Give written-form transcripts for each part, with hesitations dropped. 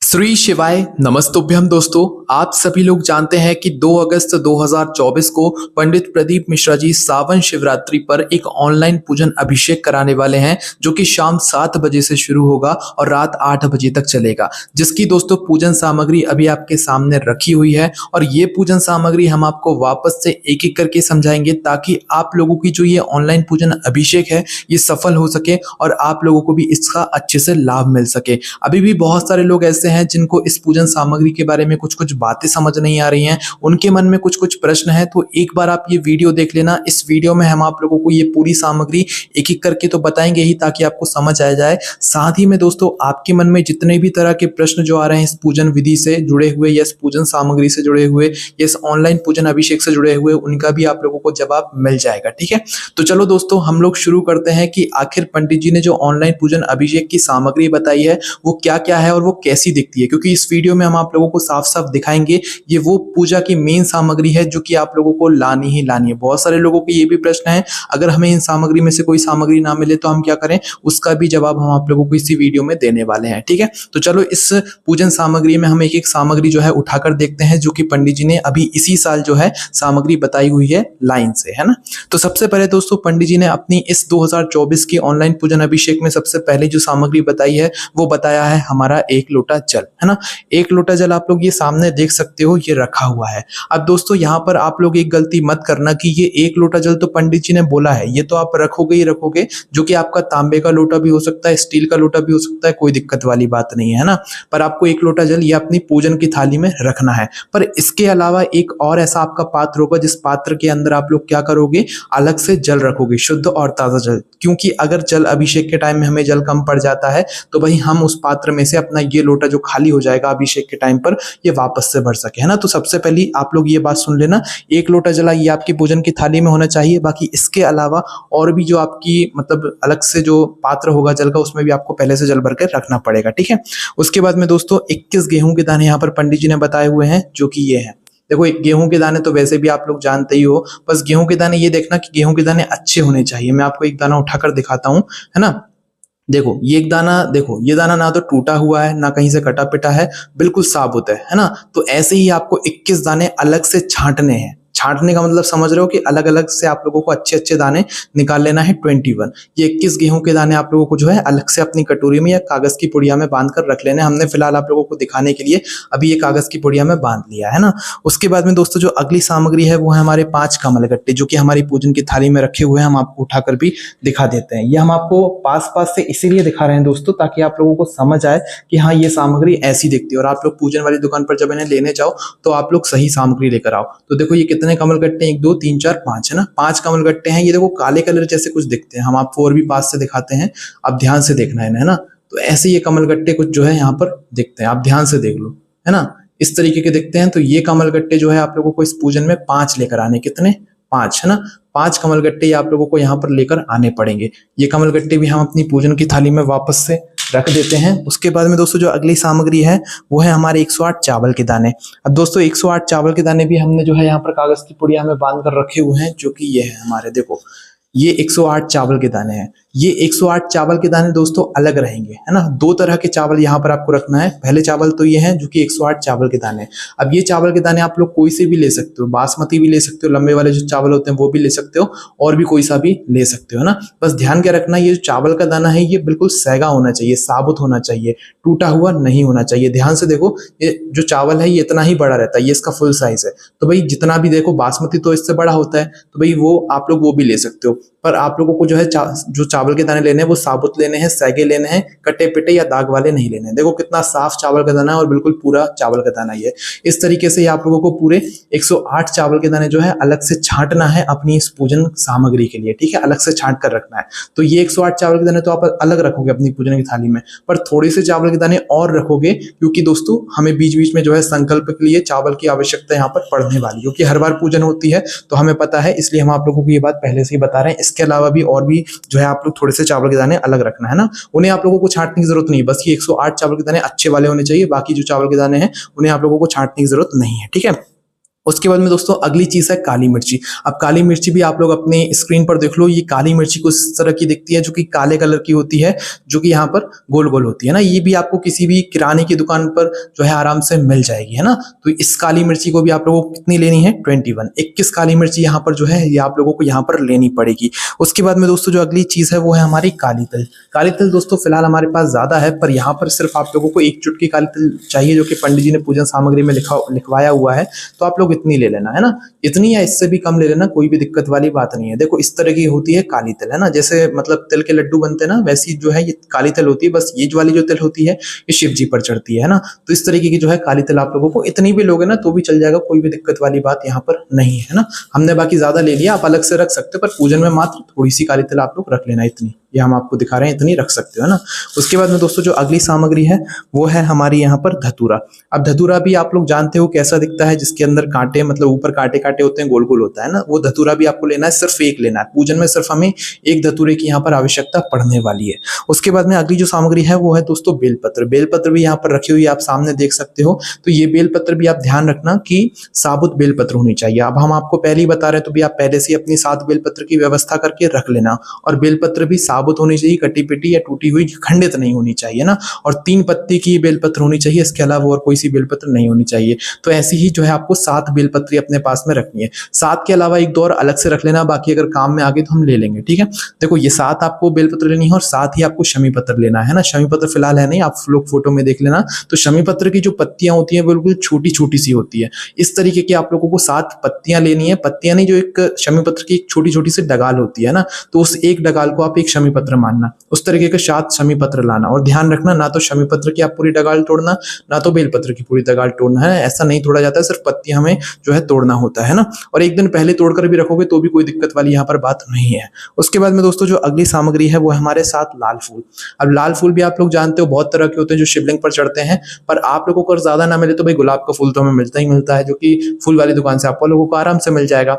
श्री शिवाय नमस्तुभ्यम दोस्तों। आप सभी लोग जानते हैं कि 2 अगस्त 2024 को पंडित प्रदीप मिश्रा जी सावन शिवरात्रि पर एक ऑनलाइन पूजन अभिषेक कराने वाले हैं, जो कि शाम 7 बजे से शुरू होगा और रात 8 बजे तक चलेगा। जिसकी दोस्तों पूजन सामग्री अभी आपके सामने रखी हुई है और ये पूजन सामग्री हम आपको वापस से एक एक करके समझाएंगे, ताकि आप लोगों की जो ये ऑनलाइन पूजन अभिषेक है ये सफल हो सके और आप लोगों को भी इसका अच्छे से लाभ मिल सके। अभी भी बहुत सारे लोग ऐसे हैं जिनको इस पूजन सामग्री के बारे में कुछ कुछ बातें समझ नहीं आ रही हैं, उनके मन में कुछ कुछ प्रश्न है, तो एक बार आप ये वीडियो देख लेना। इस वीडियो में हम आप लोगों को ये पूरी सामग्री एक एक करके तो बताएंगे ही, ताकि आपको समझ आ जाए। साथ ही में दोस्तों आपके मन में जितने भी तरह के प्रश्न जो आ रहे हैं इस पूजन विधि से जुड़े हुए या इस पूजन सामग्री से जुड़े हुए या इस ऑनलाइन पूजन अभिषेक से जुड़े हुए, उनका भी आप लोगों को जवाब मिल जाएगा। ठीक है, तो चलो दोस्तों हम लोग शुरू करते हैं कि आखिर पंडित जी ने जो ऑनलाइन पूजन अभिषेक की सामग्री बताई है वो क्या क्या है और वो कैसी दिखती है, क्योंकि इस वीडियो में हम आप लोगों को साफ साफ दिखाएंगे ये वो पूजा की मेन सामग्री है जो कि आप लोगों को लानी ही लानी है। बहुत सारे लोगों के ये भी प्रश्न है, अगर हमें इन सामग्री में से कोई सामग्री ना मिले तो हम क्या करें, उसका भी जवाब हम आप लोगों को इसी वीडियो में देने वाले हैं। ठीक है, तो चलो इस पूजन सामग्री में हम एक एक सामग्री जो है उठाकर देखते हैं, जो कि पंडित जी ने अभी इसी साल जो है सामग्री बताई हुई है लाइन से, है ना। तो सबसे पहले दोस्तों पंडित जी ने अपनी इस 2024 की ऑनलाइन पूजन अभिषेक में सबसे पहले जो सामग्री बताई है वो बताया है हमारा 1 लोटा जल, है ना। 1 लोटा जल आप लोग ये सामने देख सकते हो, ये रखा हुआ है। अब दोस्तों यहाँ पर आप लोग एक गलती मत करना कि ये 1 लोटा जल तो पंडित जी ने बोला है, ये तो आप रखोगे ही रखोगे, जो कि आपका तांबे का लोटा भी हो सकता है, स्टील का लोटा भी हो सकता है, कोई दिक्कत वाली बात नहीं है ना। पर आपको 1 लोटा जल ये अपनी पूजन की थाली में रखना है। पर इसके अलावा एक और ऐसा आपका पात्र होगा जिस पात्र के अंदर आप लोग क्या करोगे, अलग से जल रखोगे, शुद्ध और ताजा जल। क्योंकि अगर जल अभिषेक के टाइम में हमें जल कम पड़ जाता है तो भाई हम उस पात्र में से अपना ये लोटा जो खाली हो जाएगा अभिषेक के टाइम पर, ये वापस से भर सके, है ना। तो सबसे पहले आप लोग ये बात सुन लेना, 1 लोटा जला ये आपकी पूजन की थाली में होना चाहिए। बाकी इसके अलावा और भी जो आपकी मतलब अलग से जो पात्र होगा जल का, उसमें भी आपको पहले से जल भर के रखना पड़ेगा। ठीक है, उसके बाद में दोस्तों 21 गेहूं के दाने यहाँ पर पंडित जी ने बताए हुए हैं, जो कि ये है। देखो एक गेहूं के दाने तो वैसे भी आप लोग जानते ही हो, बस गेहूं के दाने ये देखना कि गेहूं के दाने अच्छे होने चाहिए। मैं आपको एक दाना उठाकर दिखाता हूं, है ना। देखो ये एक दाना, देखो ये दाना ना तो टूटा हुआ है ना कहीं से कटा पिटा है, बिल्कुल साबुत है ना। तो ऐसे ही आपको 21 दाने अलग से छांटने हैं। छांटने का मतलब समझ रहे हो कि अलग अलग से आप लोगों को अच्छे अच्छे दाने निकाल लेना है। 21 ये 21 गेहूं के दाने आप लोगों को जो है अलग से अपनी कटोरी में या कागज की पुड़िया में बांध कर रख लेने। हमने फिलहाल आप लोगों को दिखाने के लिए अभी ये कागज की पुड़िया में बांध लिया है ना। उसके बाद में दोस्तों जो अगली सामग्री है वो है हमारे 5 कमलगट्टे, जो कि हमारी पूजन की थाली में रखे हुए हैं। हम आपको उठाकर भी दिखा देते हैं। ये हम आपको पास पास से इसीलिए दिखा रहे हैं दोस्तों, ताकि आप लोगों को समझ आए कि हाँ ये सामग्री ऐसी दिखती है, और आप लोग पूजन वाली दुकान पर जब इन्हें लेने जाओ तो आप लोग सही सामग्री लेकर आओ। तो देखो ये कितने कमलगट्टे, 1 2 3 4 5, है ना। 5 कमलगट्टे हैं। ये देखो काले कलर जैसे कुछ दिखते हैं, हम आपको और भी पास से दिखाते हैं, आप ध्यान से देखना है ना। तो ऐसे ये कमलगट्टे कुछ जो है यहाँ पर दिखते हैं, आप ध्यान से देख लो, है ना। इस तरीके के दिखते हैं। तो ये कमलगट्टे जो है आप लोगों को इस पूजन में 5 लेकर आने, कितने 5, है ना। 5 कमलगट्टे आप लोगों को यहाँ पर लेकर आने पड़ेंगे। ये कमलगट्टे भी हम अपनी पूजन की थाली में वापस से रख देते हैं। उसके बाद में दोस्तों जो अगली सामग्री है वो है हमारे 108 चावल के दाने। अब दोस्तों 108 चावल के दाने भी हमने जो है यहाँ पर कागज की पुड़िया में बांध कर रखे हुए हैं, जो कि ये है हमारे, देखो ये 108 चावल के दाने हैं। ये 108 चावल के दाने दोस्तों अलग रहेंगे, है ना। 2 तरह के चावल यहाँ पर आपको रखना है। पहले चावल तो ये हैं जो कि 108 चावल के दाने। अब ये चावल के दाने आप लोग कोई से भी ले सकते हो, बासमती भी ले सकते हो, लंबे वाले जो चावल होते हैं वो भी ले सकते हो, और भी कोई सा भी ले सकते हो ना। बस ध्यान क्या रखना, ये जो चावल का दाना है ये बिल्कुल सैगा होना चाहिए, साबुत होना चाहिए, टूटा हुआ नहीं होना चाहिए। ध्यान से देखो, ये जो चावल है ये इतना ही बड़ा रहता है, ये इसका फुल साइज है। तो भाई जितना भी देखो, बासमती तो इससे बड़ा होता है, तो भाई वो आप लोग वो भी ले सकते हो। पर आप लोगों को जो है जो चावल के दाने लेने हैं वो साबुत लेने हैं, सैगे लेने हैं, कटे पिटे या दाग वाले नहीं लेने हैं। देखो कितना साफ चावल का दाना है और बिल्कुल पूरा चावल का दाना ये। इस तरीके से आप लोगों को पूरे 108 चावल के दाने जो है अलग से छांटना है अपनी इस पूजन सामग्री के लिए। ठीक है, अलग से छांट कर रखना है। तो ये 108 चावल के दाने तो आप अलग रखोगे अपनी पूजन की थाली में, पर थोड़े से चावल के दाने और रखोगे, क्योंकि दोस्तों हमें बीच बीच में जो है संकल्प के लिए चावल की आवश्यकता यहाँ पर पड़ने वाली, क्योंकि हर बार पूजन होती है तो हमें पता है, इसलिए हम आप लोगों को ये बात पहले से ही बता रहे हैं। इसके अलावा भी और भी जो है आप लोग थोड़े से चावल के दाने अलग रखना है ना। उन्हें आप लोगों को छांटने की जरूरत नहीं, बस ये 108 चावल के दाने अच्छे वाले होने चाहिए। बाकी जो चावल के दाने हैं उन्हें आप लोगों को छांटने की जरूरत नहीं है। ठीक है, उसके बाद में दोस्तों अगली चीज है काली मिर्ची। अब काली मिर्ची भी आप लोग अपने स्क्रीन पर देख लो, ये काली मिर्ची कुछ इस तरह की दिखती है जो कि काले कलर की होती है, जो कि यहाँ पर गोल गोल होती है ना। ये भी आपको किसी भी किराने की दुकान पर जो है आराम से मिल जाएगी, है ना। तो इस काली मिर्ची को भी आप लोगों को कितनी लेनी है, 21 काली मिर्ची यहाँ पर जो है ये आप लोगों को यहाँ पर लेनी पड़ेगी। उसके बाद में दोस्तों जो अगली चीज है वो है हमारी काली तिल। काली तिल दोस्तों फिलहाल हमारे पास ज्यादा है, पर यहाँ पर सिर्फ आप लोगों को 1 चुटकी काली तिल चाहिए, जो कि पंडित जी ने पूजन सामग्री में लिखवाया हुआ है। तो आप लोग इतनी ले लेना, है ना। इतनी या इससे भी कम ले लेना, कोई भी दिक्कत वाली बात नहीं है। देखो इस तरह की होती है काली तिल, है ना। जैसे मतलब तिल के लड्डू बनते हैं ना, वैसी जो है ये काली तिल होती है। बस ये वाली जो तिल होती है ये शिव जी पर चढ़ती है ना। तो इस तरीके की जो है काली तिल आप लोगों को इतनी भी लोगे ना तो भी चल जाएगा, कोई भी दिक्कत वाली बात यहाँ पर नहीं है ना। हमने बाकी ज्यादा ले लिया, आप अलग से रख सकते हो, पर पूजन में मात्र थोड़ी सी काली तिल आप लोग रख लेना, इतनी ये हम आपको दिखा रहे हैं, इतनी रख सकते हो, है ना। उसके बाद में दोस्तों जो अगली सामग्री है वो है हमारी यहाँ पर धतूरा। अब धतूरा भी आप लोग जानते हो कैसा दिखता है, जिसके अंदर कांटे, मतलब ऊपर कांटे कांटे होते हैं, गोल गोल होता है ना। वो धतूरा भी आपको लेना है, सिर्फ एक लेना है। पूजन में सिर्फ हमें एक धतूरे की यहाँ पर आवश्यकता पड़ने वाली है। उसके बाद में अगली जो सामग्री है वो है दोस्तों बेलपत्र। बेलपत्र भी यहाँ पर रखी हुई है, आप सामने देख सकते हो। तो ये बेलपत्र भी आप ध्यान रखना कि साबुत बेलपत्र होनी चाहिए। अब हम आपको पहले ही बता रहे हैं, तो भी आप पहले से अपनी 7 बेलपत्र की व्यवस्था करके रख लेना। और बेलपत्र भी साबुत होनी चाहिए, कटी पिटी या टूटी हुई खंडित नहीं होनी चाहिए ना। और 3 पत्ती की बेलपत्र होनी चाहिए, इसके अलावा और कोई सी बेलपत्र नहीं होनी चाहिए। तो ऐसी ही जो है आपको 7 बेलपत्री अपने पास में रखनी है। 7 के अलावा एक दो और अलग से रख लेना, बाकी अगर काम में आगे तो हम ले लेंगे, ठीक है। देखो ये 7 आपको बेलपत्र लेनी है और 7 ही आपको शमी पत्र लेना है ना। शमी पत्र फिलहाल है नहीं, आप लोग फोटो में देख लेना। तो शमी पत्र की जो पत्तियां होती हैं बिल्कुल छोटी छोटी सी होती है। इस तरीके की आप लोगों को 7 पत्तियां लेनी है। पत्तियां नहीं, जो एक शमी पत्र की एक छोटी छोटी सी डगाल होती है ना, तो उस एक डगाल को आप एक शमी पत्र मानना। उस तरीके के 7 शमी पत्र लाना। और ध्यान रखना, ना तो शमी पत्र की आप पूरी डगाल तोड़ना, ना तो बेलपत्र की पूरी डगाल तोड़ना, है ऐसा नहीं तोड़ा जाता है, सिर्फ पत्तियां हमें जो है तोड़ना होता है ना। और एक दिन पहले तोड़कर भी रखोगे तो भी कोई दिक्कत वाली यहाँ पर बात नहीं है। उसके बाद में दोस्तों जो अगली सामग्री है वो है हमारे साथ लाल फूल। अब लाल फूल भी आप लोग जानते हो बहुत तरह के होते हैं जो शिवलिंग पर चढ़ते हैं, पर आप लोगों को अगर ज्यादा ना मिले तो भाई गुलाब का फूल तो हमें मिलता ही मिलता है, जो कि फूल वाली दुकान से आप लोगों को आराम से मिल जाएगा।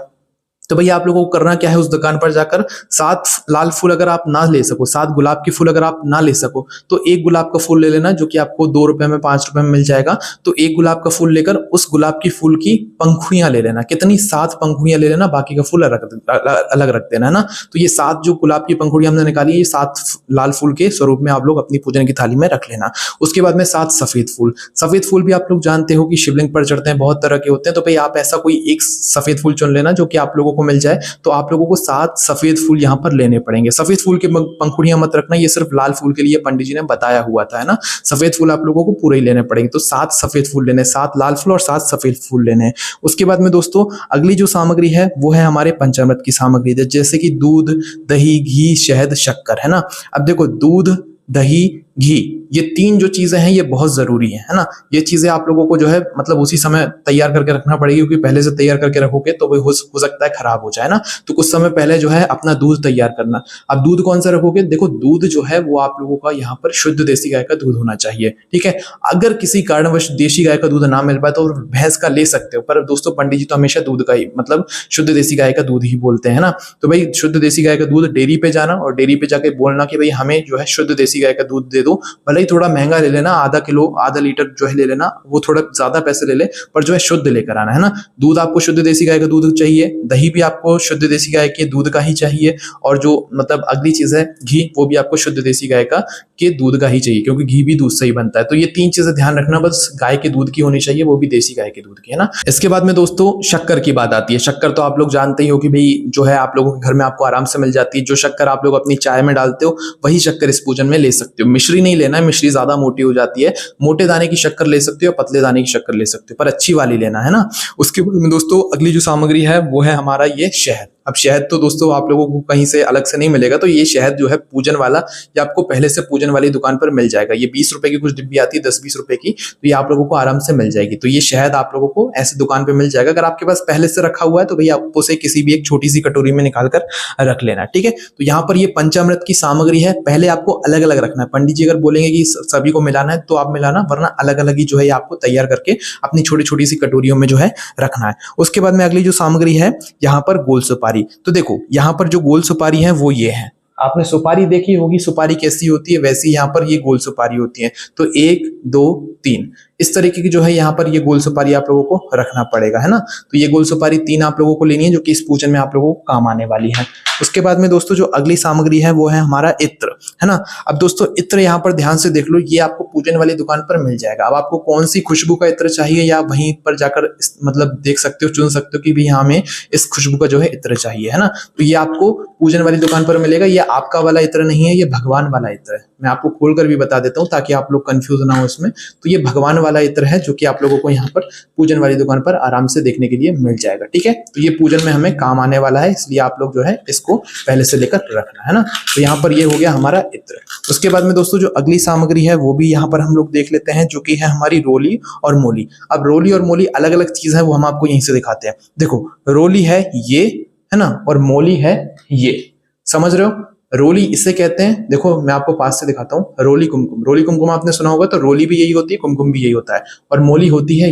तो भैया आप लोगों को करना क्या है, उस दुकान पर जाकर 7 लाल फूल अगर आप ना ले सको, 7 गुलाब के फूल अगर आप ना ले सको, तो एक गुलाब का फूल ले लेना, जो कि आपको 2 रुपए में 5 रुपए में मिल जाएगा। तो एक गुलाब का फूल लेकर उस गुलाब की फूल की पंखुड़ियां ले लेना। कितनी, 7 पंखुड़ियां ले लेना, बाकी का फूल अलग रख देना, है ना। तो ये 7 जो गुलाब की पंखुड़ियां हमने निकाली, ये 7 लाल फूल के स्वरूप में आप लोग अपनी पूजन की थाली में रख लेना। उसके बाद में 7 सफेद फूल। सफेद फूल भी आप लोग जानते हो कि शिवलिंग पर चढ़ते हैं, बहुत तरह के होते हैं। तो भाई आप ऐसा कोई एक सफेद फूल चुन लेना जो कि आप लोगों को मिल जाए। तो आप लोगों को 7 सफेद फूल यहाँ पर लेने पड़ेंगे। सफेद फूल के पंखुड़ियां मत रखना, ये सिर्फ लाल फूल के लिए पंडित जी ने बताया हुआ था, है ना। सफेद फूल आप लोगों को पूरे ही लेने पड़ेंगे। तो 7 सफेद फूल लेने, 7 लाल फूल और 7 सफेद फूल लेने हैं। उसके बाद में दोस्तों अगली जो सामग्री है वो है हमारे पंचामृत की सामग्री, जैसे कि दूध, दही, घी, शहद, शक्कर, है ना। अब देखो दूध, दही, घी, ये 3 जो चीजें हैं ये बहुत जरूरी है ना। ये चीजें आप लोगों को जो है मतलब उसी समय तैयार करके रखना पड़ेगी, क्योंकि पहले से तैयार करके रखोगे तो वो हो सकता है खराब हो जाए ना। तो कुछ समय पहले जो है अपना दूध तैयार करना। अब दूध कौन सा रखोगे, देखो दूध जो है वो आप लोगों का यहाँ पर शुद्ध देसी गाय का दूध होना चाहिए, ठीक है। अगर किसी कारणवश देसी गाय का दूध ना मिल पाए तो भैंस का ले सकते हो, पर दोस्तों पंडित जी तो हमेशा दूध का ही मतलब शुद्ध देसी गाय का दूध ही बोलते हैं ना। तो भाई शुद्ध देसी गाय का दूध डेयरी पे जाना और डेयरी पे जाके बोलना कि भाई हमें जो है शुद्ध देसी गाय का दूध दे दो। भले ही थोड़ा महंगा ले लेना, आधा किलो, आधा लीटर जो है ले लेना, वो थोड़ा ज्यादा पैसे ले ले, पर जो है शुद्ध लेकर आना, है ना। दूध आपको शुद्ध देसी गाय का दूध चाहिए, दही भी आपको शुद्ध देसी गाय के दूध का ही चाहिए, और जो मतलब अगली चीज है घी, वो भी आपको शुद्ध देसी गाय का के दूध का ही चाहिए, क्योंकि घी भी दूध से ही बनता है। तो ये 3 चीजें ध्यान रखना, बस गाय के दूध की होनी चाहिए, वो भी देसी गाय के दूध की, है ना। इसके बाद में दोस्तों शक्कर की बात आती है। शक्कर तो आप लोग जानते ही हो कि भाई जो है आप लोगों के घर में आपको आराम से मिल जाती है। जो शक्कर आप लोग अपनी चाय में डालते हो वही शक्कर इस पूजन में ले सकते हो। मिश्री नहीं लेना है, मिश्री ज्यादा मोटी हो जाती है। मोटे दाने की शक्कर ले सकते हो, पतले दाने की शक्कर ले सकते हो, पर अच्छी वाली लेना, है ना। उसके बाद में दोस्तों अगली जो सामग्री है वो है हमारा ये शहद। अब शहद तो दोस्तों आप लोगों को कहीं से अलग से नहीं मिलेगा, तो ये शहद जो है पूजन वाला ये आपको पहले से पूजन वाली दुकान पर मिल जाएगा। ये 20 रुपए की कुछ डिब्बी आती है, 10-20 रुपए की, तो ये आप लोगों को आराम से मिल जाएगी। तो ये शहद आप लोगों को ऐसे दुकान पे मिल जाएगा। अगर आपके पास पहले से रखा हुआ है तो भैया आप उसे किसी भी एक छोटी सी कटोरी में निकाल कर रख लेना, ठीक है। तो यहाँ पर ये पंचामृत की सामग्री है, पहले आपको अलग अलग रखना है। पंडित जी अगर बोलेंगे कि सभी को मिलाना है तो आप मिलाना, वरना अलग अलग ही जो है आपको तैयार करके अपनी छोटी छोटी सी कटोरियों में जो है रखना है। उसके बाद में अगली जो सामग्री है यहाँ पर गोल सुपारी। तो देखो यहाँ पर जो गोल सुपारी है वो ये है। आपने सुपारी देखी होगी, सुपारी कैसी होती है, वैसी यहाँ पर ये गोल सुपारी होती है। तो 1 2 3 इस तरीके की जो है यहाँ पर ये गोल सुपारी आप लोगों को रखना पड़ेगा, है ना। तो ये गोल सुपारी 3 आप लोगों को लेनी है जो कि इस पूजन में आप लोगों को काम आने वाली है। उसके बाद में दोस्तों जो अगली सामग्री है वो है हमारा इत्र, है ना। अब दोस्तों इत्र यहाँ पर ध्यान से देख लो, ये आपको पूजन वाली दुकान पर मिल जाएगा। अब आपको कौन सी खुशबू का इत्र चाहिए या वहीं पर जाकर मतलब देख सकते हो, चुन सकते हो कि भी यहाँ हमें इस खुशबू का जो है इत्र चाहिए, है ना। तो ये आपको पूजन वाली दुकान पर मिलेगा। ये आपका वाला इत्र नहीं है, ये भगवान वाला इत्र है। मैं आपको खोलकर भी बता देता हूँ ताकि आप लोग कंफ्यूज ना हो इसमें। तो ये भगवान वाला इत्र है जो कि आप लोगों को यहाँ पर पूजन वाली दुकान पर आराम से देखने के लिए मिल जाएगा, ठीक है। तो ये पूजन में हमें काम आने वाला है, इसलिए आप लोग जो है इसको पहले से लेकर रखना, है ना। तो यहाँ पर ये हो गया हमारा इत्र। उसके बाद में दोस्तों जो अगली सामग्री है वो भी यहाँ पर हम लोग देख लेते हैं, जो कि है हमारी रोली और मोली। अब रोली और मोली अलग अलग चीज है, वो हम आपको यहीं से दिखाते हैं। देखो रोली है ये, है ना, और मोली है ये, समझ रहे हो। रोली इसे कहते हैं, देखो मैं आपको पास से दिखाता हूँ, रोली कुमकुम। रोली कुमकुम आपने सुना होगा, तो रोली भी यही होती है, कुमकुम भी यही होता है। और मोली होती है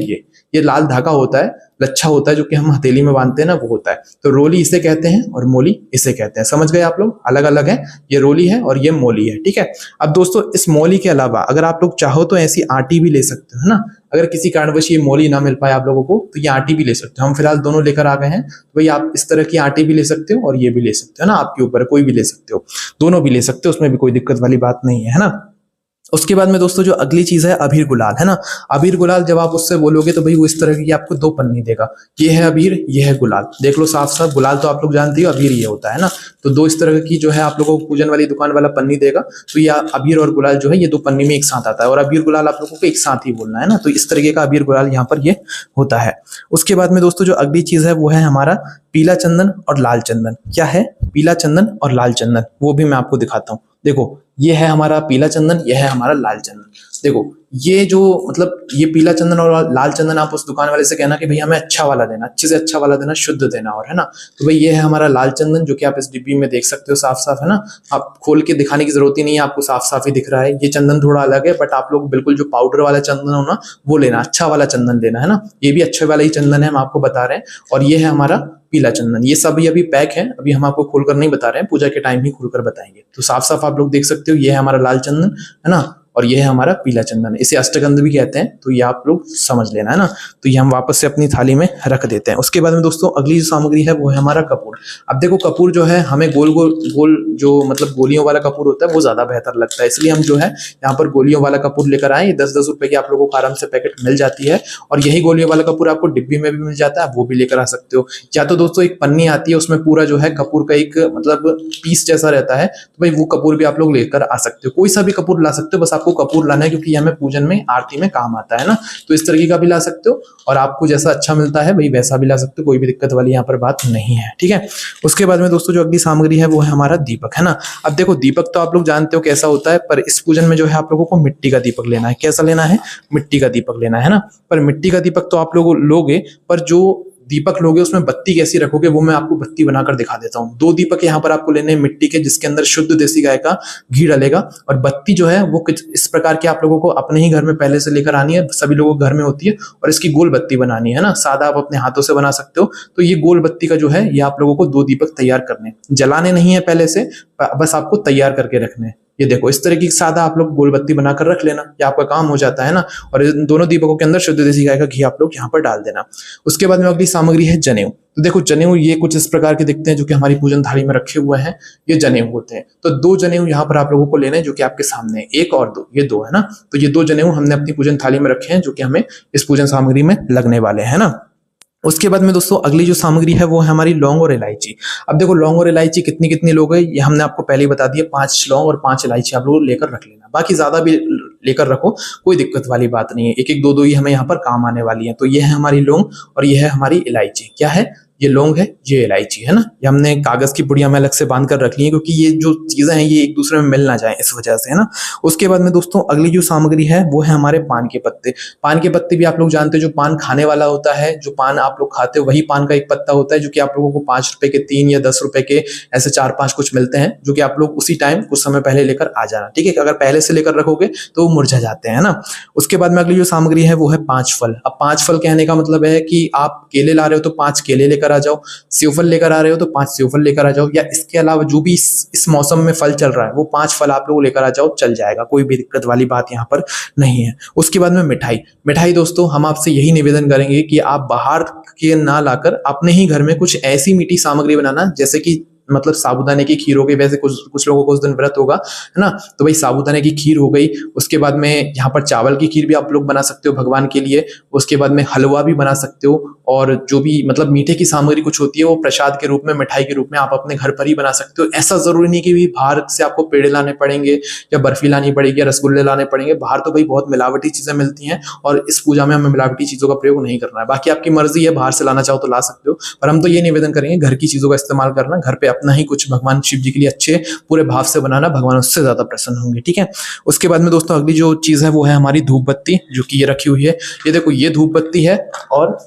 ये लाल धागा होता है, लच्छा होता है जो कि हम हथेली में बांधते हैं ना, वो होता है। तो रोली इसे कहते हैं और मोली इसे कहते हैं, समझ गए आप लोग। अलग अलग है, ये रोली है और ये मोली है, ठीक है। अब दोस्तों इस मोली के अलावा अगर आप लोग चाहो तो ऐसी आटी भी ले सकते हो, है ना। अगर किसी कारणवश ये मोली ना मिल पाए आप लोगों को तो ये आटी भी ले सकते हो। हम फिलहाल दोनों लेकर आ गए हैं, तो भाई आप इस तरह की आटी भी ले सकते हो और ये भी ले सकते हो ना, आपके ऊपर कोई भी ले सकते हो, दोनों भी ले सकते हो, उसमें भी कोई दिक्कत वाली बात नहीं है ना। उसके बाद में दोस्तों जो अगली चीज है अबीर गुलाल, है ना। अबीर गुलाल जब आप उससे बोलोगे तो भाई वो इस तरह की आपको 2 पन्नी देगा। ये है अबीर, ये है गुलाल। देख लो साफ साफ, गुलाल तो आप लोग जानते हो, अबीर ये होता है ना। तो 2 इस तरह की जो है आप लोगों को पूजन वाली दुकान वाला पन्नी देगा। तो ये अबीर और गुलाल जो है ये 2 पन्नी में एक साथ आता है, और अबीर गुलाल आप लोगों को एक साथ ही बोलना है ना। तो इस तरीके का अबीर गुलाल यहाँ पर ये होता है। उसके बाद में दोस्तों जो अगली चीज है वो है हमारा पीला चंदन और लाल चंदन। क्या है पीला चंदन और लाल चंदन, वो भी मैं आपको दिखाता हूँ। देखो ये है हमारा पीला चंदन, ये है हमारा लाल चंदन। देखो ये जो मतलब ये पीला चंदन और लाल चंदन आप उस दुकान वाले से कहना कि भैया हमें अच्छा वाला देना, अच्छे से अच्छा वाला देना, शुद्ध देना, और है ना। तो भाई ये है हमारा लाल चंदन जो कि आप इस डिब्बी में देख सकते हो साफ साफ, है ना। आप खोल के दिखाने की जरूरत ही नहीं है, आपको साफ साफ ही दिख रहा है। ये चंदन थोड़ा अलग है, बट आप लोग बिल्कुल जो पाउडर वाला चंदन हो ना वो लेना, अच्छा वाला चंदन लेना, है ना। ये भी अच्छे वाला ही चंदन है, हम आपको बता रहे हैं। और ये है हमारा पीला चंदन। ये सब अभी पैक है, अभी हम आपको खोलकर नहीं बता रहे हैं, पूजा के टाइम ही खोलकर बताएंगे। तो साफ साफ आप लोग देख सकते हो, ये है हमारा लाल चंदन, है ना, और ये है हमारा पीला चंदन। इसे अष्टगंध भी कहते हैं, तो ये आप लोग समझ लेना, है ना। तो ये हम वापस से अपनी थाली में रख देते हैं। उसके बाद में दोस्तों अगली जो सामग्री है वो है हमारा कपूर। अब देखो कपूर जो है हमें गोल गोल गोल जो मतलब गोलियों वाला कपूर होता है वो ज्यादा बेहतर लगता है, इसलिए हम जो है यहाँ पर गोलियों वाला कपूर लेकर आए। 10-10 रुपए की आप लोगों को आराम से पैकेट मिल जाती है, और यही गोलियों वाला कपूर आपको डिब्बी में भी मिल जाता है, वो भी लेकर आ सकते हो। या तो दोस्तों एक पन्नी आती है, उसमें पूरा जो है कपूर का एक मतलब पीस जैसा रहता है, तो भाई वो कपूर भी आप लोग लेकर आ सकते हो। कोई सा भी कपूर ला सकते हो, बस आपको कपूर लाना है, क्योंकि हमें पूजन में आरती में काम आता है ना। तो इस तरीके का भी ला सकते हो, और आपको जैसा अच्छा मिलता है भाई वैसा भी ला सकते हो, कोई भी दिक्कत वाली यहाँ पर बात नहीं है, ठीक है। उसके बाद में दोस्तों जो अगली सामग्री है वो है हमारा दीपक, है ना। अब देखो दीपक तो आप लोग जानते हो कैसा होता है, पर इस पूजन में जो है आप लोगों को मिट्टी का दीपक लेना है। कैसा लेना है? मिट्टी का दीपक लेना है ना। पर मिट्टी का दीपक तो आप लोग लोगे, पर जो दीपक लोगे उसमें बत्ती कैसी रखोगे वो मैं आपको बत्ती बनाकर दिखा देता हूँ। 2 दीपक यहाँ पर आपको लेने हैं मिट्टी के, जिसके अंदर शुद्ध देसी गाय का घी डलेगा, और बत्ती जो है वो कुछ इस प्रकार की आप लोगों को अपने ही घर में पहले से लेकर आनी है, सभी लोगों के घर में होती है, और इसकी गोल बत्ती बनानी है ना। सादा आप अपने हाथों से बना सकते हो। तो ये गोल बत्ती का जो है ये आप लोगों को 2 दीपक तैयार करने, जलाने नहीं है पहले से, बस आपको तैयार करके रखने। ये देखो इस तरह की सादा आप लोग गोल बत्ती बनाकर रख लेना, ये आपका काम हो जाता है ना। और इन दोनों दीपकों के अंदर शुद्ध देसी गाय का घी आप लोग यहाँ पर डाल देना। उसके बाद में अगली सामग्री है जनेऊ। तो देखो जनेऊ ये कुछ इस प्रकार के दिखते हैं, जो कि हमारी पूजन थाली में रखे हुए हैं, ये जनेऊ होते हैं। तो 2 जनेऊ यहाँ पर आप लोगों को लेने हैं, जो कि आपके सामने है, 1 और 2, ये 2 है ना। तो ये 2 जनेऊ हमने अपनी पूजन थाली में रखे हैं, जो कि हमें इस पूजन सामग्री में लगने वाले हैं ना। उसके बाद में दोस्तों अगली जो सामग्री है वो है हमारी लौंग और इलायची। अब देखो लौंग और इलायची कितनी कितनी लोग है ये हमने आपको पहले ही बता दिया। 5 लौंग और 5 इलायची आप लोग लेकर रख लेना, बाकी ज्यादा भी लेकर रखो, कोई दिक्कत वाली बात नहीं है। 1-1 2-2 ही हमें यहाँ पर काम आने वाली है। तो ये है हमारी लौंग और ये है हमारी इलायची। क्या है? ये लौंग है, ये इलायची है ना। ये हमने कागज की पुड़िया में अलग से बांध कर रख ली है, क्योंकि ये जो चीजें हैं ये एक दूसरे में मिल ना जाए, इस वजह से, है ना। उसके बाद में दोस्तों अगली जो सामग्री है वो है हमारे पान के पत्ते। पान के पत्ते भी आप लोग जानते हो, जो पान खाने वाला होता है, जो पान आप लोग खाते हो वही पान का एक पत्ता होता है, जो कि आप लोगों को 5 रुपए के 3 या 10 रुपए के ऐसे 4-5 कुछ मिलते हैं, जो कि आप लोग उसी टाइम कुछ समय पहले लेकर आ जाना, ठीक है। अगर पहले से लेकर रखोगे तो वो मुरझा जाते हैं ना। उसके बाद में अगली जो सामग्री है वो है 5 फल। अब 5 फल कहने का मतलब है कि आप केले ला रहे हो तो 5 केले लेकर लेकर आ जाओ, सेवफल लेकर आ रहे हो तो 5 सेवफल लेकर आ जाओ, या इसके अलावा जो भी इस मौसम में फल चल रहा है वो 5 फल आप लोग लेकर आ जाओ, चल जाएगा, कोई भी दिक्कत वाली बात यहाँ पर नहीं है। उसके बाद में मिठाई। मिठाई दोस्तों हम आपसे यही निवेदन करेंगे कि आप बाहर के ना लाकर अपने ही घर में कुछ ऐसी मीठी सामग्री बनाना, जैसे कि मतलब साबूदाने की खीर हो गई, वैसे कुछ लोगों को उस दिन व्रत होगा, है ना, तो भाई साबूदाने की खीर हो गई। उसके बाद में यहाँ पर चावल की खीर भी आप लोग बना सकते हो भगवान के लिए। उसके बाद में हलवा भी बना सकते हो, और जो भी मतलब मीठे की सामग्री कुछ होती है वो प्रसाद के रूप में, मिठाई के रूप में आप अपने घर पर ही बना सकते हो। ऐसा जरूरी नहीं कि भी बाहर से आपको पेड़े लाने पड़ेंगे या बर्फी लानी पड़ेगी या रसगुल्ले लाने पड़ेंगे। बाहर तो भाई बहुत मिलावटी चीजें मिलती हैं, और इस पूजा में हमें मिलावटी चीजों का प्रयोग नहीं करना है। बाकी आपकी मर्जी है, बाहर से लाना चाहो तो ला सकते हो, पर हम तो ये निवेदन करेंगे घर की चीजों का इस्तेमाल करना, घर पे अपना ही कुछ भगवान शिव जी के लिए अच्छे पूरे भाव से बनाना, भगवान उससे ज्यादा प्रसन्न होंगे। ठीक है। उसके बाद में दोस्तों अगली जो चीज है वो है हमारी धूप बत्ती, जो कि ये रखी हुई है। ये देखो, ये धूप बत्ती है और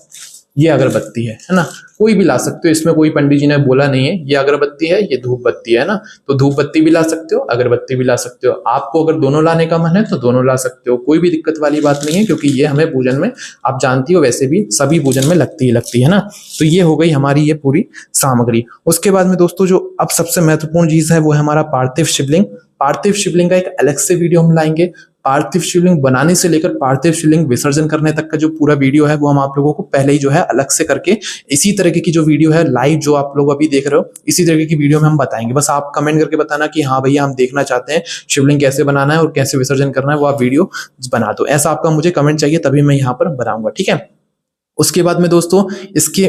ये अगरबत्ती है ना, कोई भी ला सकते हो, इसमें कोई पंडित जी ने बोला नहीं है। ये अगरबत्ती है, ये धूप बत्ती है ना, तो धूप बत्ती भी ला सकते हो, अगरबत्ती भी ला सकते हो। आपको अगर दोनों लाने का मन है तो दोनों ला सकते हो, कोई भी दिक्कत वाली बात नहीं है, क्योंकि ये हमें पूजन में, आप जानती हो वैसे भी सभी पूजन में लगती है ना। तो ये हो गई हमारी ये पूरी सामग्री। उसके बाद में दोस्तों जो अब सबसे महत्वपूर्ण चीज है वो है हमारा पार्थिव शिवलिंग। पार्थिव शिवलिंग का एक अलग से वीडियो हम लाएंगे। पार्थिव शिवलिंग बनाने से लेकर पार्थिव शिवलिंग विसर्जन करने तक का जो पूरा वीडियो है वो हम आप लोगों को पहले ही जो है अलग से करके, इसी तरीके की जो वीडियो है लाइव जो आप लोग अभी देख रहे हो, इसी तरीके की वीडियो में हम बताएंगे। बस आप कमेंट करके बताना कि हाँ भैया हम देखना चाहते हैं शिवलिंग कैसे बनाना है और कैसे विसर्जन करना है, वो आप वीडियो बना दो। ऐसा आपका मुझे कमेंट चाहिए, तभी मैं यहाँ पर बनाऊंगा। ठीक है। उसके बाद में दोस्तों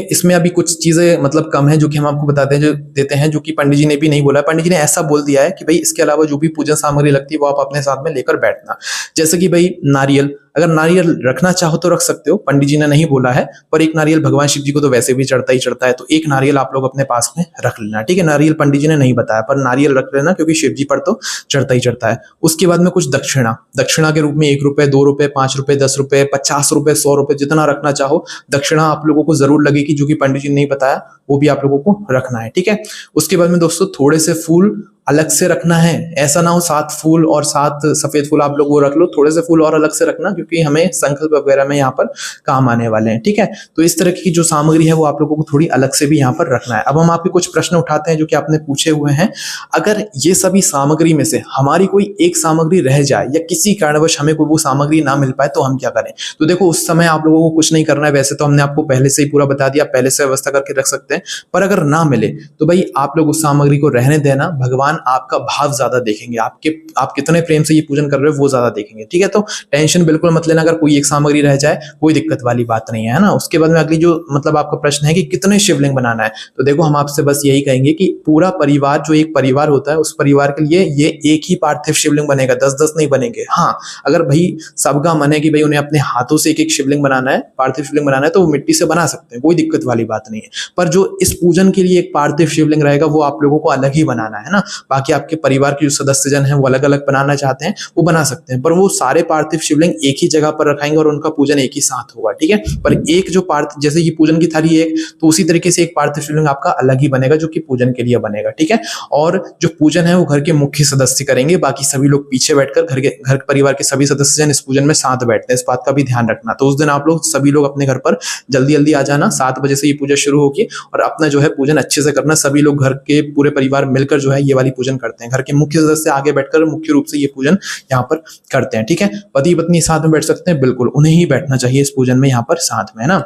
इसमें अभी कुछ चीजें मतलब कम है, जो कि हम आपको बताते हैं, जो देते हैं, जो कि पंडित जी ने भी नहीं बोला है। पंडित जी ने ऐसा बोल दिया है कि भाई इसके अलावा जो भी पूजन सामग्री लगती है वो आप अपने साथ में लेकर बैठना। जैसे कि भाई नारियल, अगर नारियल रखना चाहो तो रख सकते हो, पंडित जी ने नहीं बोला है, पर एक नारियल भगवान शिव जी को तो वैसे भी चढ़ता ही चढ़ता है, तो एक नारियल आप लोग अपने पास में रख लेना। ठीक है। नारियल पंडित जी ने नहीं बताया, पर नारियल रख लेना, क्योंकि शिव जी पर तो चढ़ता ही चढ़ता है। उसके बाद में कुछ दक्षिणा के रूप में 1 रुपए, 2 रुपए, 5 रुपए, 10 रुपए, 50 रुपए, 100 रुपए, जितना रखना चाहो दक्षिणा आप लोगों को जरूर लगेगी, जो कि पंडित जी ने नहीं बताया, वो भी आप लोगों को रखना है। ठीक है। उसके बाद में दोस्तों थोड़े से फूल अलग से रखना है, ऐसा ना हो 7 फूल और 7 सफेद फूल आप लोग वो रख लो, थोड़े से फूल और अलग से रखना, क्योंकि हमें संकल्प वगैरह में यहाँ पर काम आने वाले हैं। ठीक है। तो इस तरह की जो सामग्री है वो आप लोगों को थोड़ी अलग से भी यहाँ पर रखना है। अब हम आपके कुछ प्रश्न उठाते हैं जो कि आपने पूछे हुए हैं। अगर ये सभी सामग्री में से हमारी कोई एक सामग्री रह जाए या किसी कारणवश हमें कोई वो सामग्री ना मिल पाए तो हम क्या करें? तो देखो उस समय आप लोगों को कुछ नहीं करना है, वैसे तो हमने आपको पहले से ही पूरा बता दिया, पहले से व्यवस्था करके रख सकते हैं, पर अगर ना मिले तो भाई आप लोग उस सामग्री को रहने देना, भगवान आपका भाव ज्यादा देखेंगे, आप कितने प्रेम से ये पूजन कर रहे हो वो ज्यादा देखेंगे। ठीक है। तो टेंशन बिल्कुल मत लेना, अगर कोई एक सामग्री रह जाए कोई दिक्कत वाली बात नहीं है ना। उसके बाद में अगली जो मतलब आपका प्रश्न है कि कितने शिवलिंग बनाना है, तो देखो हम आपसे बस यही कहेंगे कि पूरा परिवार, जो एक परिवार होता है, उस परिवार के लिए ये एक ही पार्थिव शिवलिंग बनेगा, 10-10 नहीं बनेंगे। हाँ, अगर भाई सबका मन है कि भाई उन्हें अपने हाथों से एक शिवलिंग बनाना है, पार्थिव शिवलिंग बनाना है, तो वो मिट्टी से बना सकते हैं, कोई दिक्कत वाली बात नहीं है। पर जो इस पूजन के लिए एक पार्थिव शिवलिंग रहेगा वो आप लोगों को अलग ही बनाना है ना। बाकी आपके परिवार के जो सदस्य जन हैं वो अलग अलग बनाना चाहते हैं वो बना सकते हैं, पर वो सारे पार्थिव शिवलिंग एक ही जगह पर रखाएंगे और उनका पूजन एक ही साथ होगा। ठीक है। पर एक जो जैसे ये पूजन की थाली एक, तो उसी तरीके से एक पार्थिव शिवलिंग आपका अलग ही बनेगा जो कि पूजन के लिए बनेगा। ठीक है। और जो पूजन है वो घर के मुख्य सदस्य करेंगे, बाकी सभी लोग पीछे बैठकर घर परिवार के सभी सदस्य जन इस पूजन में साथ बैठते हैं, इस बात का भी ध्यान रखना। तो उस दिन आप लोग सभी लोग अपने घर पर जल्दी जल्दी आ जाना, 7 बजे से ये पूजा शुरू होगी, और अपना जो है पूजन अच्छे से करना। सभी लोग घर के पूरे परिवार मिलकर जो है ये वाली पूजन करते हैं, घर के मुख्य सदस्य आगे बैठकर मुख्य रूप से ये पूजन यहाँ पर करते हैं। ठीक है। पति पत्नी साथ में बैठ सकते हैं, बिल्कुल उन्हें ही बैठना चाहिए इस पूजन में यहाँ पर साथ में, है ना।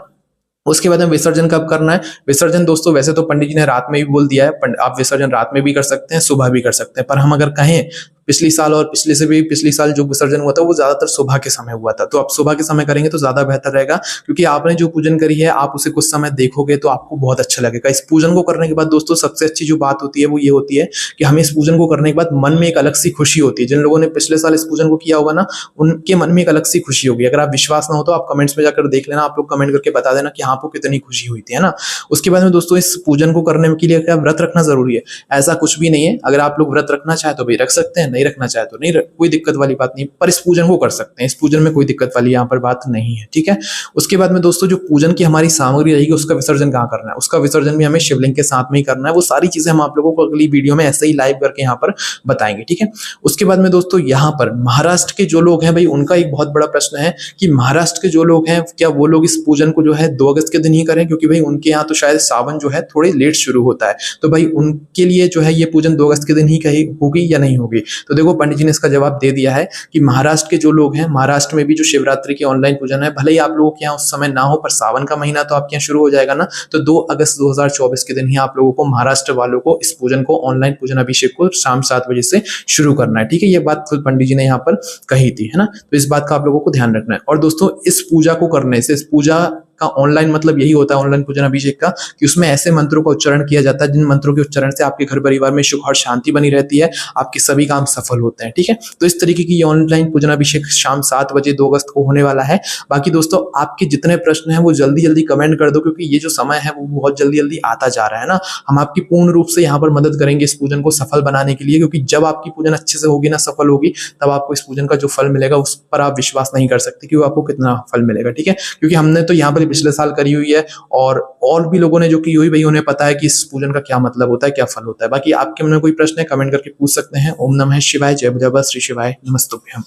उसके बाद में विसर्जन कब करना है? विसर्जन दोस्तों वैसे तो पंडित जी ने रात में भी बोल दिया है, आप विसर्जन रात में भी कर सकते हैं, सुबह भी कर सकते हैं, पर हम अगर कहें पिछली साल और पिछले से भी पिछली साल जो विसर्जन हुआ था वो ज्यादातर सुबह के समय हुआ था, तो आप सुबह के समय करेंगे तो ज्यादा बेहतर रहेगा, क्योंकि आपने जो पूजन करी है आप उसे कुछ समय देखोगे तो आपको बहुत अच्छा लगेगा। इस पूजन को करने के बाद दोस्तों सबसे अच्छी जो बात होती है वो ये होती है कि हमें इस पूजन को करने के बाद मन में एक अलग सी खुशी होती है। जिन लोगों ने पिछले साल इस पूजन को किया होगा ना, उनके मन में एक अलग सी खुशी होगी। अगर आप विश्वास ना हो तो आप कमेंट्स में जाकर देख लेना, आप लोग कमेंट करके बता देना कि आपको कितनी खुशी हुई थी, है ना। उसके बाद में दोस्तों इस पूजन को करने के लिए क्या व्रत रखना जरूरी है? ऐसा कुछ भी नहीं है। अगर आप लोग व्रत रखना चाहे तो भी रख सकते हैं, नहीं रखना चाहे तो नहीं कोई दिक्कत वाली बात नहीं, पर इस पूजन को कर सकते हैं, इस पूजन में कोई दिक्कत वाली यहाँ पर बात नहीं है। ठीक है, उसके बाद में दोस्तों जो पूजन की हमारी सामग्री रहेगी उसका विसर्जन कहाँ करना है, उसका विसर्जन भी हमें शिवलिंग के साथ में ही करना है। वो सारी चीजें हम आप लोगों को अगली वीडियो में ऐसे ही लाइव करके यहाँ पर बताएंगे। ठीक है, उसके बाद में दोस्तों यहाँ पर महाराष्ट्र के जो लोग हैं भाई, उनका एक बहुत बड़ा प्रश्न है कि महाराष्ट्र के जो लोग हैं क्या वो लोग इस पूजन को जो है 2 अगस्त के दिन ही करें, क्योंकि भाई उनके यहाँ तो शायद सावन जो है थोड़े लेट शुरू होता है, तो भाई उनके लिए जो है ये पूजन 2 अगस्त के दिन ही कहीं होगी या नहीं होगी। तो देखो पंडित जी ने इसका जवाब दे दिया है कि महाराष्ट्र के जो लोग हैं, महाराष्ट्र में भी जो शिवरात्रि की ऑनलाइन पूजन है, भले ही आप लोगों के यहाँ उस समय ना हो, पर सावन का महीना तो आपके यहाँ शुरू हो जाएगा ना, तो 2 अगस्त 2024 के दिन ही आप लोगों को, महाराष्ट्र वालों को, इस पूजन को, ऑनलाइन पूजन अभिषेक को शाम 7 बजे से शुरू करना है। ठीक है, ये बात खुद पंडित जी ने यहाँ पर कही थी, है ना, तो इस बात का आप लोगों को ध्यान रखना है। और दोस्तों इस पूजा को करने से, इस पूजा का ऑनलाइन मतलब यही होता है, ऑनलाइन पूजन अभिषेक का, कि उसमें ऐसे मंत्रों का उच्चारण किया जाता है जिन मंत्रों के उच्चारण से आपके घर परिवार में सुख और शांति बनी रहती है, आपके सभी काम सफल होते हैं। ठीक है, तो इस तरीके की ऑनलाइन पूजन अभिषेक शाम 7 बजे 2 अगस्त को होने वाला है। बाकी दोस्तों आपके जितने प्रश्न हैं वो जल्दी जल्दी कमेंट कर दो, क्योंकि ये जो समय है वो बहुत जल्दी जल्दी आता जा रहा है ना। हम आपकी पूर्ण रूप से यहाँ पर मदद करेंगे इस पूजन को सफल बनाने के लिए, क्योंकि जब आपकी पूजन अच्छे से होगी ना, सफल होगी, तब आपको इस पूजन का जो फल मिलेगा उस पर आप विश्वास नहीं कर सकते कि वो आपको कितना फल मिलेगा। ठीक है, क्योंकि हमने तो यहाँ पर पिछले साल करी हुई है, और भी लोगों ने जो की हुई भाई उन्हें पता है कि इस पूजन का क्या मतलब होता है, क्या फल होता है। बाकी आपके मन में कोई प्रश्न है कमेंट करके पूछ सकते हैं। ओम नमः शिवाय, जय जय श्री शिवाय, नमस्तुभ्यम।